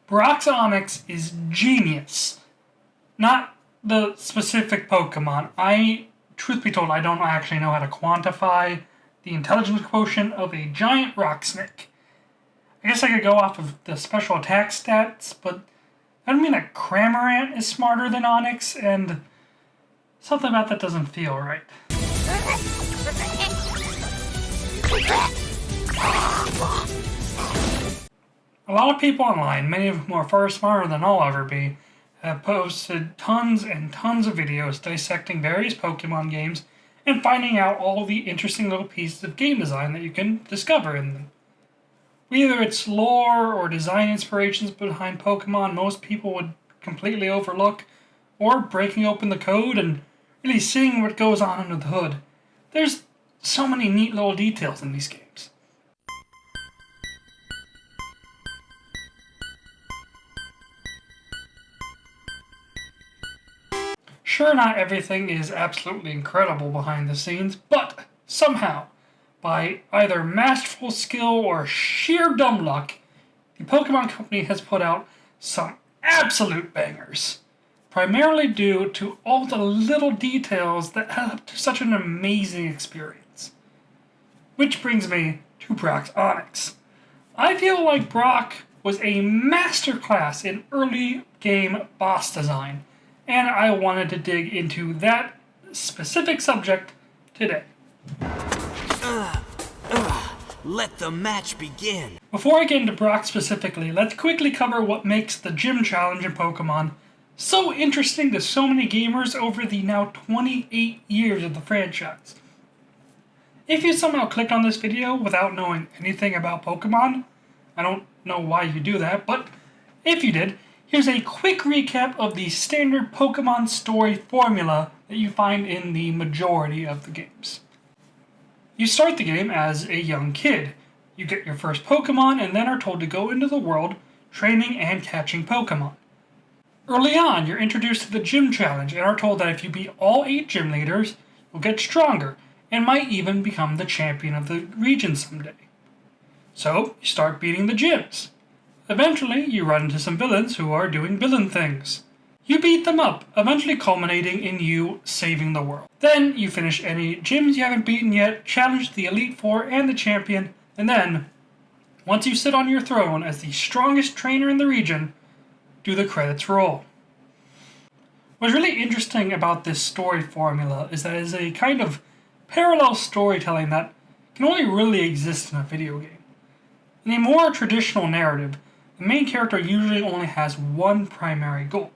Brock's Onix is genius. Not the specific Pokemon. Truth be told, I don't actually know how to quantify the intelligence quotient of a giant rock snake. I guess I could go off of the special attack stats, but that would mean that Cramorant is smarter than Onix, and something about that doesn't feel right. A lot of people online, many of whom are far smarter than I'll ever be, have posted tons and tons of videos dissecting various Pokemon games and finding out all the interesting little pieces of game design that you can discover in them. Whether it's lore or design inspirations behind Pokemon most people would completely overlook, or breaking open the code and really seeing what goes on under the hood. There's so many neat little details in these games. Sure, not everything is absolutely incredible behind the scenes, but somehow, by either masterful skill or sheer dumb luck, the Pokemon Company has put out some absolute bangers, primarily due to all the little details that add up to such an amazing experience. Which brings me to Brock's Onix. I feel like Brock was a masterclass in early game boss design, and I wanted to dig into that specific subject today. Let the match begin. Before I get into Brock specifically, let's quickly cover what makes the Gym Challenge in Pokemon so interesting to so many gamers over the now 28 years of the franchise. If you somehow clicked on this video without knowing anything about Pokemon, I don't know why you do that, but if you did, here's a quick recap of the standard Pokemon story formula that you find in the majority of the games. You start the game as a young kid. You get your first Pokemon and then are told to go into the world training and catching Pokemon. Early on, you're introduced to the Gym Challenge and are told that if you beat all 8 gym leaders, you'll get stronger and might even become the champion of the region someday. So, you start beating the gyms. Eventually, you run into some villains who are doing villain things. You beat them up, eventually culminating in you saving the world. Then, you finish any gyms you haven't beaten yet, challenge the Elite Four and the champion, and then, once you sit on your throne as the strongest trainer in the region, do the credits roll. What's really interesting about this story formula is that it is a kind of parallel storytelling that can only really exist in a video game. In a more traditional narrative, the main character usually only has one primary goal.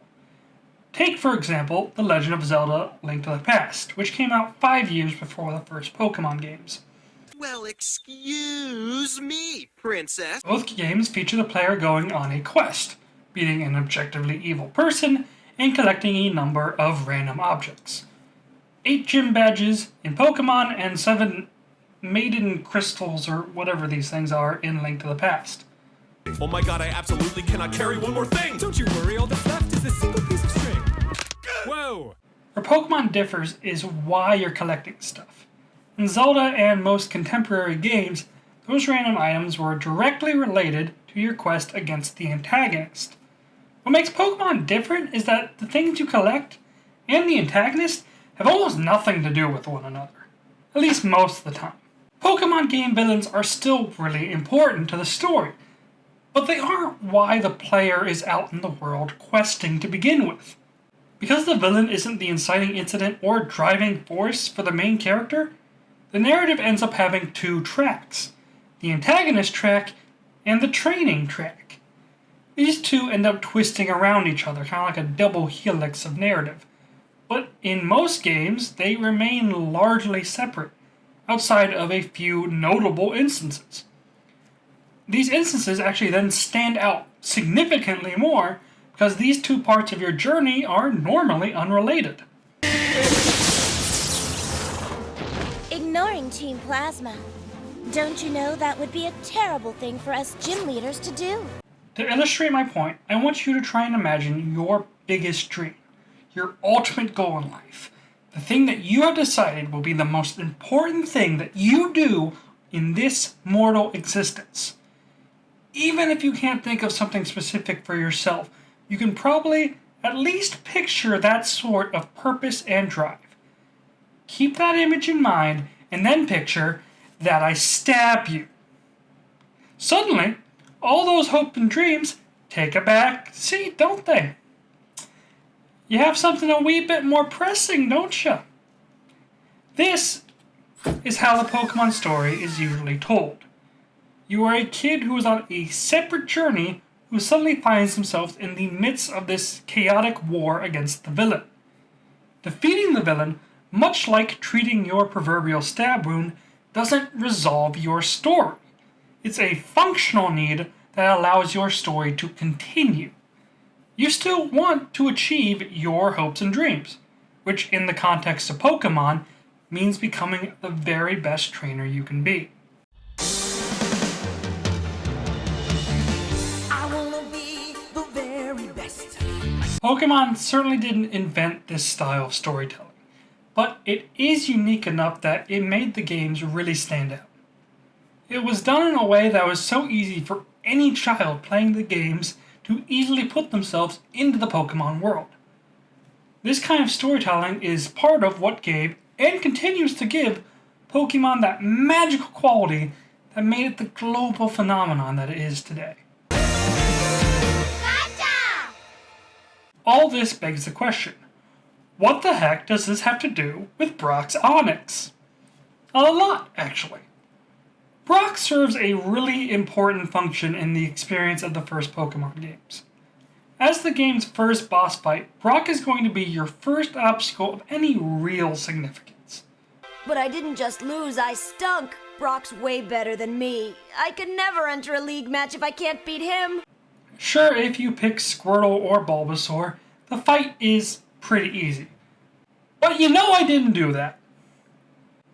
Take, for example, The Legend of Zelda: Link to the Past, which came out 5 years before the first Pokemon games. Well, excuse me, princess. Both games feature the player going on a quest, beating an objectively evil person, and collecting a number of random objects. 8 gym badges in Pokemon and 7 maiden crystals or whatever these things are in Link to the Past. Oh my god, I absolutely cannot carry one more thing! Don't you worry, all that's left is this single piece of string. Whoa! Where Pokemon differs is why you're collecting stuff. In Zelda and most contemporary games, those random items were directly related to your quest against the antagonist. What makes Pokemon different is that the things you collect and the antagonist have almost nothing to do with one another, at least most of the time. Pokemon game villains are still really important to the story, but they aren't why the player is out in the world questing to begin with. Because the villain isn't the inciting incident or driving force for the main character, the narrative ends up having 2 tracks, the antagonist track and the training track. These two end up twisting around each other, kind of like a double helix of narrative. But in most games, they remain largely separate, outside of a few notable instances. These instances actually then stand out significantly more because these 2 parts of your journey are normally unrelated. Ignoring Team Plasma. Don't you know that would be a terrible thing for us gym leaders to do? To illustrate my point, I want you to try and imagine your biggest dream, your ultimate goal in life, the thing that you have decided will be the most important thing that you do in this mortal existence. Even if you can't think of something specific for yourself, you can probably at least picture that sort of purpose and drive. Keep that image in mind, and then picture that I stab you. Suddenly, all those hopes and dreams take a back seat, don't they? You have something a wee bit more pressing, don't you? This is how the Pokemon story is usually told. You are a kid who is on a separate journey who suddenly finds himself in the midst of this chaotic war against the villain. Defeating the villain, much like treating your proverbial stab wound, doesn't resolve your story. It's a functional need that allows your story to continue. You still want to achieve your hopes and dreams, which in the context of Pokemon means becoming the very best trainer you can be. I wanna be the very best. Pokemon certainly didn't invent this style of storytelling, but it is unique enough that it made the games really stand out. It was done in a way that was so easy for any child playing the games to easily put themselves into the Pokemon world. This kind of storytelling is part of what gave, and continues to give, Pokemon that magical quality that made it the global phenomenon that it is today. Gotcha! All this begs the question, what the heck does this have to do with Brock's Onix? A lot, actually. Brock serves a really important function in the experience of the first Pokemon games. As the game's first boss fight, Brock is going to be your first obstacle of any real significance. But I didn't just lose, I stunk. Brock's way better than me. I could never enter a league match if I can't beat him. Sure, if you pick Squirtle or Bulbasaur, the fight is pretty easy. But you know I didn't do that.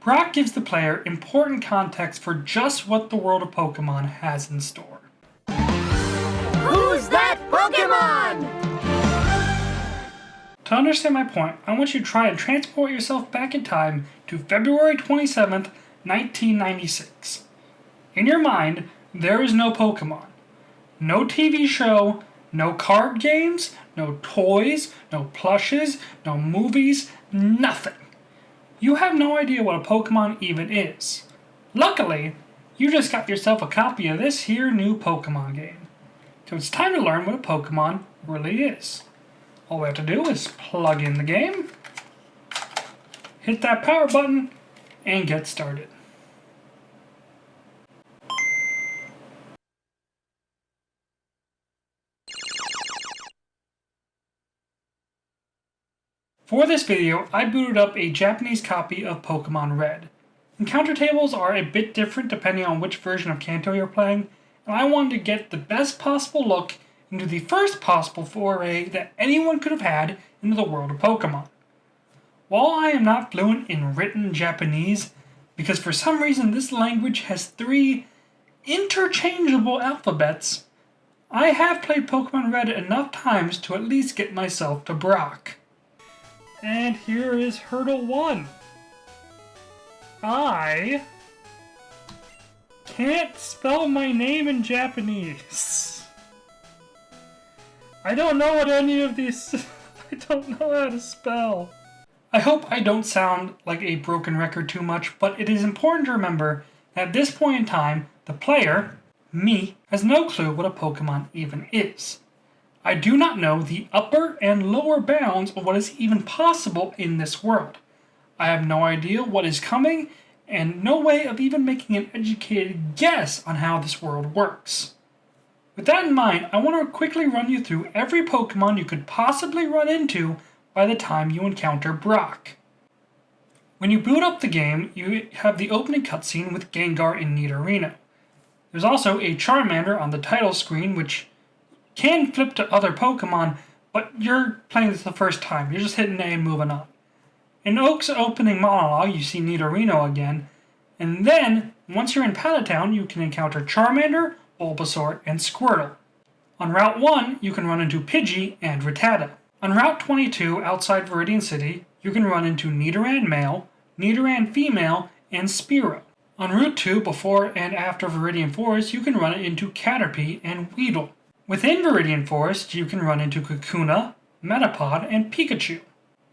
Brock gives the player important context for just what the world of Pokemon has in store. Who's that Pokemon? To understand my point, I want you to try and transport yourself back in time to February 27th, 1996. In your mind, there is no Pokemon. No TV show, no card games, no toys, no plushes, no movies, nothing. You have no idea what a Pokemon even is. Luckily, you just got yourself a copy of this here new Pokemon game. So it's time to learn what a Pokemon really is. All we have to do is plug in the game, hit that power button, and get started. For this video, I booted up a Japanese copy of Pokemon Red. Encounter tables are a bit different depending on which version of Kanto you're playing, and I wanted to get the best possible look into the first possible foray that anyone could have had into the world of Pokemon. While I am not fluent in written Japanese, because for some reason this language has 3 interchangeable alphabets, I have played Pokemon Red enough times to at least get myself to Brock. And here is Hurdle 1. I can't spell my name in Japanese. I don't know what any of these... I don't know how to spell. I hope I don't sound like a broken record too much, but it is important to remember that at this point in time, the player, me, has no clue what a Pokemon even is. I do not know the upper and lower bounds of what is even possible in this world. I have no idea what is coming, and no way of even making an educated guess on how this world works. With that in mind, I want to quickly run you through every Pokemon you could possibly run into by the time you encounter Brock. When you boot up the game, you have the opening cutscene with Gengar in Nidorino. There's also a Charmander on the title screen, which can flip to other Pokemon, but you're playing this the first time. You're just hitting A and moving on. In Oak's opening monologue, you see Nidorino again, and then, once you're in Pallet Town, you can encounter Charmander, Bulbasaur, and Squirtle. On Route 1, you can run into Pidgey and Rattata. On Route 22, outside Viridian City, you can run into Nidoran Male, Nidoran Female, and Spearow. On Route 2, before and after Viridian Forest, you can run it into Caterpie and Weedle. Within Viridian Forest, you can run into Kakuna, Metapod, and Pikachu.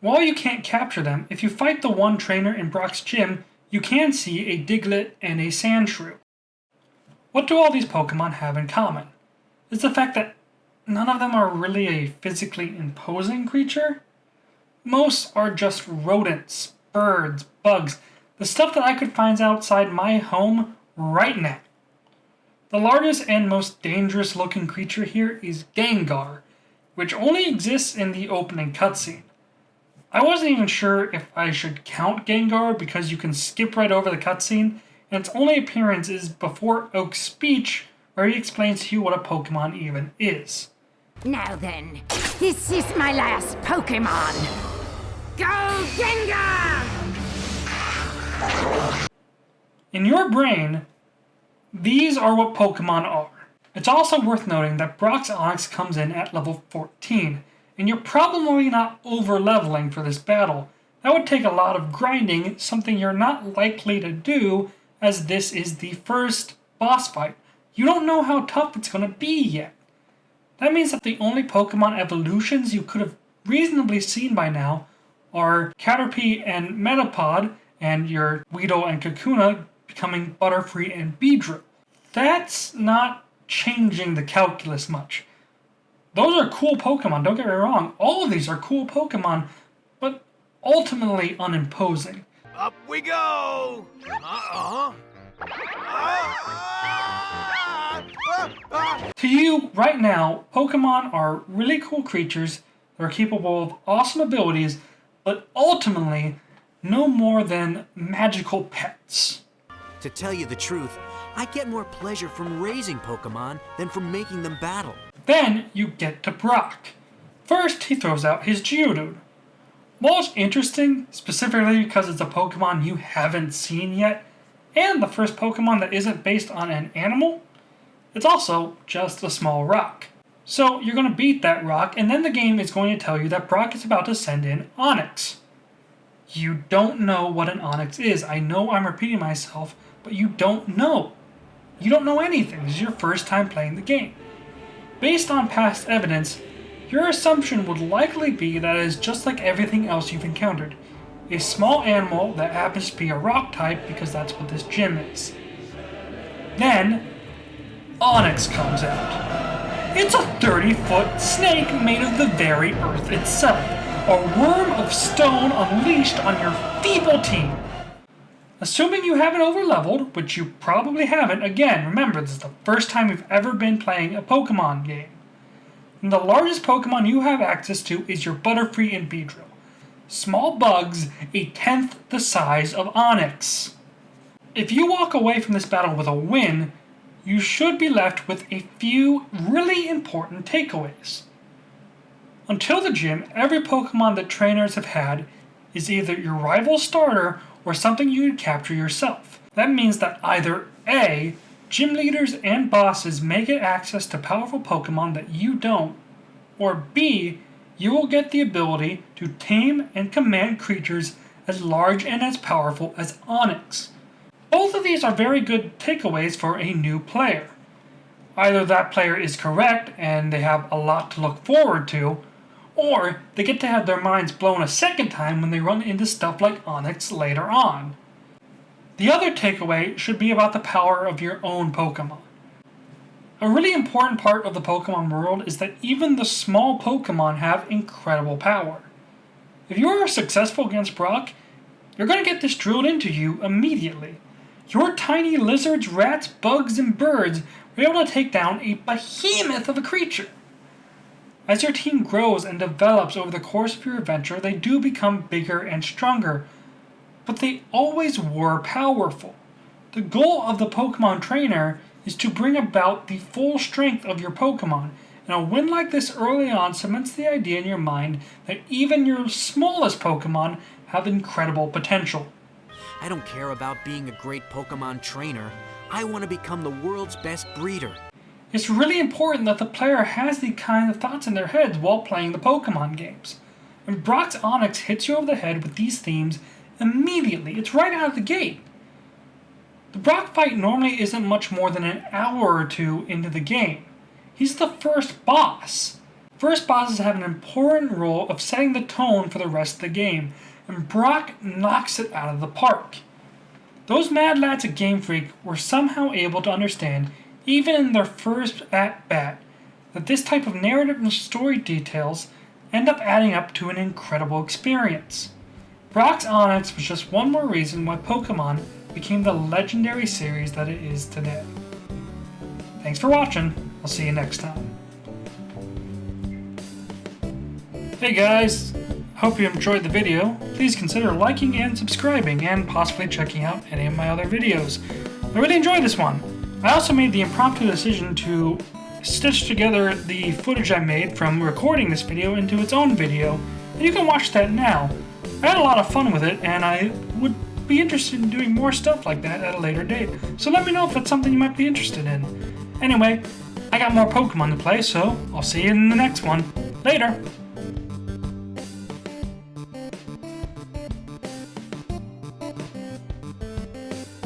While you can't capture them, if you fight the one trainer in Brock's gym, you can see a Diglett and a Sandshrew. What do all these Pokemon have in common? It's the fact that none of them are really a physically imposing creature. Most are just rodents, birds, bugs, the stuff that I could find outside my home right now. The largest and most dangerous looking creature here is Gengar, which only exists in the opening cutscene. I wasn't even sure if I should count Gengar because you can skip right over the cutscene, and its only appearance is before Oak's speech, where he explains to you what a Pokemon even is. Now then, this is my last Pokemon. Go, Gengar! In your brain, these are what Pokemon are. It's also worth noting that Brock's Onix comes in at level 14, and you're probably not over-leveling for this battle. That would take a lot of grinding, something you're not likely to do, as this is the first boss fight. You don't know how tough it's going to be yet. That means that the only Pokemon evolutions you could have reasonably seen by now are Caterpie and Metapod, and your Weedle and Kakuna becoming Butterfree and Beedrill. That's not changing the calculus much. Those are cool Pokemon, don't get me wrong. All of these are cool Pokemon, but ultimately unimposing. Up we go! To you, right now, Pokemon are really cool creatures that are capable of awesome abilities, but ultimately no more than magical pets. To tell you the truth, I get more pleasure from raising Pokemon than from making them battle. Then you get to Brock. First, he throws out his Geodude. While it's interesting, specifically because it's a Pokemon you haven't seen yet, and the first Pokemon that isn't based on an animal, it's also just a small rock. So you're going to beat that rock, and then the game is going to tell you that Brock is about to send in Onix. You don't know what an Onix is. I know I'm repeating myself, but you don't know. You don't know anything. This is your first time playing the game. Based on past evidence, your assumption would likely be that it is just like everything else you've encountered. A small animal that happens to be a rock type because that's what this gym is. Then, Onix comes out. It's a 30-foot snake made of the very earth itself. A worm of stone unleashed on your feeble team. Assuming you haven't overleveled, which you probably haven't, again, remember this is the first time you've ever been playing a Pokemon game. And the largest Pokemon you have access to is your Butterfree and Beedrill. Small bugs, a tenth the size of Onix. If you walk away from this battle with a win, you should be left with a few really important takeaways. Until the gym, every Pokemon that trainers have had is either your rival starter or something you would capture yourself. That means that either A, gym leaders and bosses may get access to powerful Pokemon that you don't, or B, you will get the ability to tame and command creatures as large and as powerful as Onix. Both of these are very good takeaways for a new player. Either that player is correct and they have a lot to look forward to, or they get to have their minds blown a second time when they run into stuff like Onix later on. The other takeaway should be about the power of your own Pokemon. A really important part of the Pokemon world is that even the small Pokemon have incredible power. If you are successful against Brock, you're going to get this drilled into you immediately. Your tiny lizards, rats, bugs, and birds are able to take down a behemoth of a creature. As your team grows and develops over the course of your adventure, they do become bigger and stronger, but they always were powerful. The goal of the Pokemon trainer is to bring about the full strength of your Pokemon, and a win like this early on cements the idea in your mind that even your smallest Pokemon have incredible potential. I don't care about being a great Pokemon trainer. I want to become the world's best breeder. It's really important that the player has these kind of thoughts in their heads while playing the Pokemon games. When Brock's Onix hits you over the head with these themes, immediately, it's right out of the gate. The Brock fight normally isn't much more than an hour or two into the game. He's the first boss. First bosses have an important role of setting the tone for the rest of the game, and Brock knocks it out of the park. Those mad lads at Game Freak were somehow able to understand, even in their first at-bat, that this type of narrative and story details end up adding up to an incredible experience. Brock's Onix was just one more reason why Pokemon became the legendary series that it is today. Thanks for watching. I'll see you next time. Hey guys, hope you enjoyed the video. Please consider liking and subscribing and possibly checking out any of my other videos. I really enjoyed this one. I also made the impromptu decision to stitch together the footage I made from recording this video into its own video, and you can watch that now. I had a lot of fun with it, and I would be interested in doing more stuff like that at a later date, so let me know if it's something you might be interested in. Anyway, I got more Pokemon to play, so I'll see you in the next one. Later!